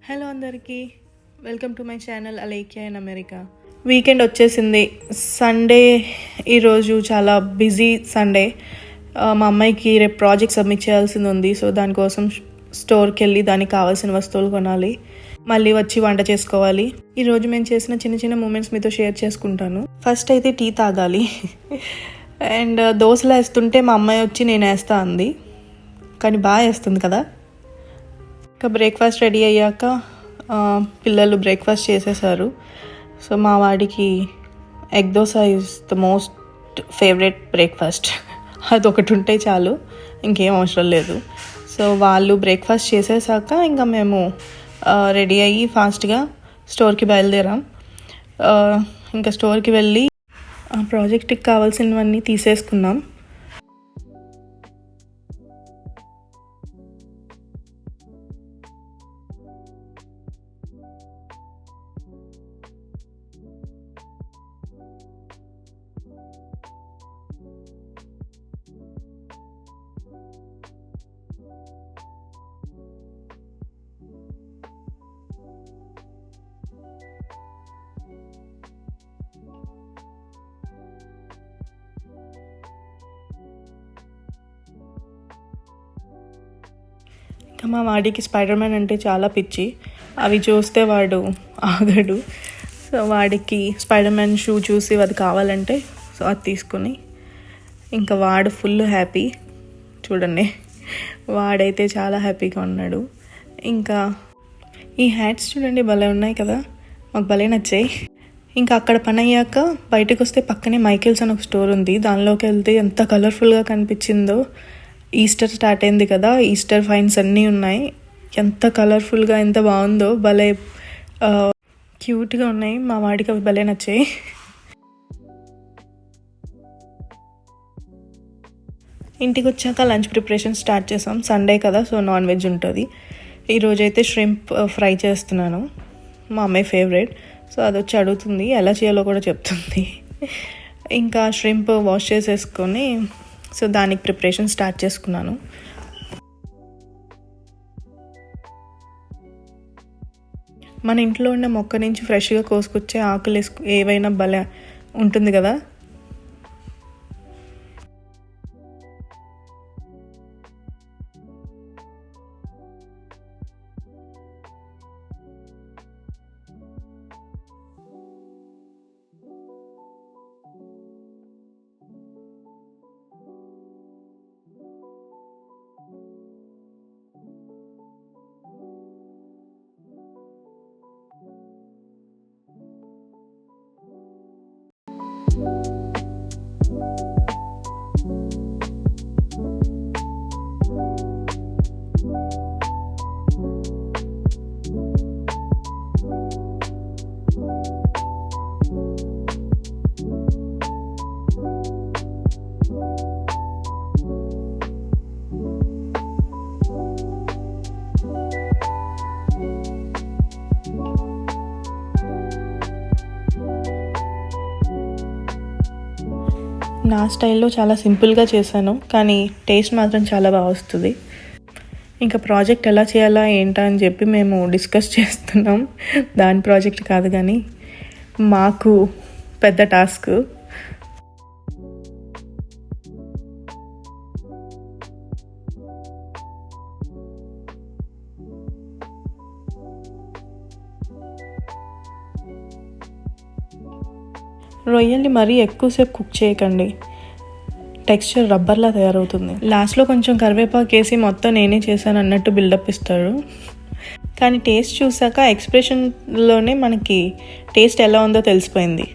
Hello అందరికీ, welcome to my channel Alekhya in America. Weekend వచ్చేసింది. Sunday ఈరోజు చాలా బిజీ సండే. మా అమ్మాయికి రేపు ప్రాజెక్ట్ సబ్మిట్ చేయాల్సింది ఉంది. సో దానికోసం స్టోర్కి వెళ్ళి దానికి కావాల్సిన వస్తువులు కొనాలి, మళ్ళీ వచ్చి వంట చేసుకోవాలి. ఈరోజు మేము చేసిన చిన్న చిన్న మూమెంట్స్ మీతో షేర్ చేసుకుంటాను. ఫస్ట్ అయితే టీ తాగాలి అండ్ దోశలు వేస్తుంటే మా అమ్మాయి వచ్చి నేను వేస్తా అంది, కానీ బాగా వేస్తుంది కదా. ఇంకా బ్రేక్ఫాస్ట్ రెడీ అయ్యాక పిల్లలు బ్రేక్ఫాస్ట్ చేసేసారు. సో మా వాడికి egg dosa is the most favourite breakfast. అదొకటి ఉంటే చాలు, ఇంకేం అవసరం లేదు. సో వాళ్ళు బ్రేక్ఫాస్ట్ చేసేసాక ఇంకా మేము రెడీ అయ్యి ఫాస్ట్గా స్టోర్కి బయలుదేరాం. ఇంకా స్టోర్కి వెళ్ళి ఆ ప్రాజెక్ట్కి కావాల్సినవన్నీ తీసేసుకున్నాం. మా వాడికి స్పైడర్ మ్యాన్ అంటే చాలా పిచ్చి. అవి చూస్తే వాడు ఆగడు. సో వాడికి స్పైడర్ మ్యాన్ షూ చూసి అది కావాలంటే సో అది తీసుకుని ఇంకా వాడు ఫుల్ హ్యాపీ. చూడండి, వాడైతే చాలా హ్యాపీగా ఉన్నాడు. ఇంకా ఈ హ్యాట్స్ చూడండి, భలే ఉన్నాయి కదా, మాకు భలే నచ్చాయి. ఇంకా అక్కడ పని అయ్యాక బయటకు వస్తే పక్కనే మైకేల్స్ అని ఒక స్టోర్ ఉంది. దానిలోకి వెళ్తే ఎంత కలర్ఫుల్గా కనిపించిందో. ఈస్టర్ స్టార్ట్ అయింది కదా, ఈస్టర్ ఫైన్స్ అన్నీ ఉన్నాయి. ఎంత కలర్ఫుల్గా, ఎంత బాగుందో, భలే క్యూట్గా ఉన్నాయి. మా వాడికి అవి భలే నచ్చాయి. ఇంటికి వచ్చాక లంచ్ ప్రిపరేషన్ స్టార్ట్ చేసాం. సండే కదా, సో నాన్ వెజ్ ఉంటుంది. ఈరోజైతే ష్రింప్ ఫ్రై చేస్తున్నాను, మా అమ్మాయి ఫేవరెట్. సో అది వచ్చి అడుగుతుంది, ఎలా చేయాలో కూడా చెప్తుంది. ఇంకా ష్రింప్ వాష్ చేసేసుకొని సో దానికి ప్రిపరేషన్ స్టార్ట్ చేసుకున్నాను. మన ఇంట్లో ఉన్న మొక్క నుంచి ఫ్రెష్గా కోసుకొచ్చే ఆకులు ఏవైనా భలే ఉంటుంది కదా. నా స్టైల్లో చాలా సింపుల్గా చేశాను, కానీ టేస్ట్ మాత్రం చాలా బాగా వస్తుంది. ఇంకా ప్రాజెక్ట్ ఎలా చేయాలా ఏంటా అని చెప్పి మేము డిస్కస్ చేస్తున్నాం. దాని ప్రాజెక్ట్ కాదు కానీ మాకు పెద్ద టాస్క్. రొయ్యల్ని మరీ ఎక్కువసేపు కుక్ చేయకండి, టెక్స్చర్ రబ్బర్లా తయారవుతుంది. లాస్ట్లో కొంచెం కరివేపాకు వేసి మొత్తం నేనే చేశాను అన్నట్టు బిల్డప్ ఇస్తాడు. కానీ టేస్ట్ చూసాక ఎక్స్ప్రెషన్లోనే మనకి టేస్ట్ ఎలా ఉందో తెలిసిపోయింది.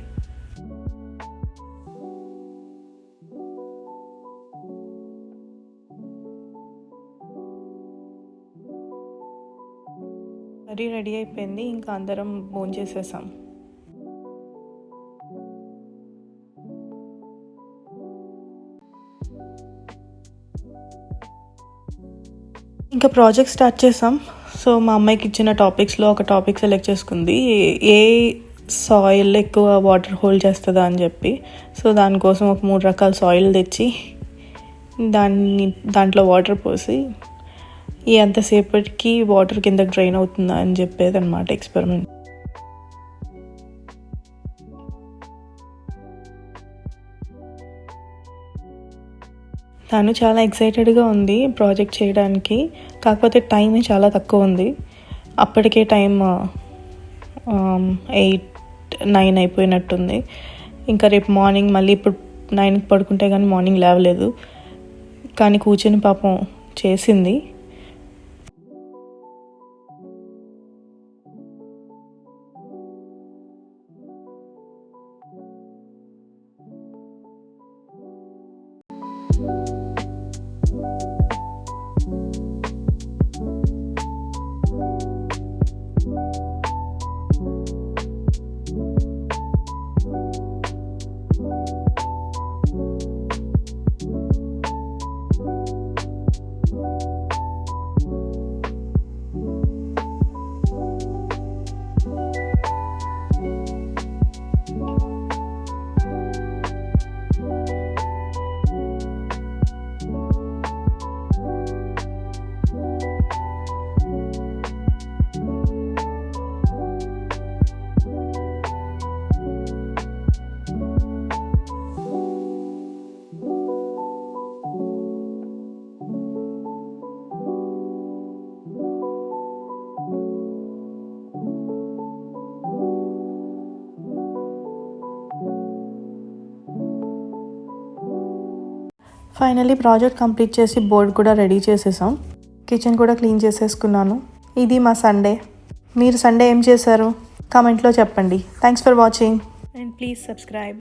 కర్రీ రెడీ అయిపోయింది. ఇంకా అందరం భోంచేసేసాం. ఇంకా ప్రాజెక్ట్ స్టార్ట్ చేసాం. సో మా అమ్మాయికి ఇచ్చిన టాపిక్స్లో ఒక టాపిక్ సెలెక్ట్ చేసుకుంది, ఏ సాయిల్ ఎక్కువ వాటర్ హోల్డ్ చేస్తుందా అని చెప్పి. సో దానికోసం ఒక 3 రకాల సాయిల్ తెచ్చి దాంట్లో వాటర్ పోసి ఈ ఎంతసేపటికి వాటర్ కిందకి డ్రైన్ అవుతుందా అని చెప్పేది అనమాట ఎక్స్పెరిమెంట్. తను చాలా ఎక్సైటెడ్గా ఉంది ప్రాజెక్ట్ చేయడానికి, కాకపోతే టైమే చాలా తక్కువ ఉంది. అప్పటికే టైం 8-9 అయిపోయినట్టుంది. ఇంకా రేపు మార్నింగ్ మళ్ళీ ఇప్పుడు 9కి పడుకుంటే కానీ మార్నింగ్ లేవలేదు. కానీ కూర్చొని పాపం చేసింది. ఫైనల్లీ ప్రాజెక్ట్ కంప్లీట్ చేసి బోర్డ్ కూడా రెడీ చేసేసాం. కిచెన్ కూడా క్లీన్ చేసేసుకున్నాను. ఇది మా సండే. మీరు సండే ఏం చేశారు కామెంట్లో చెప్పండి. Thanks for watching and please subscribe.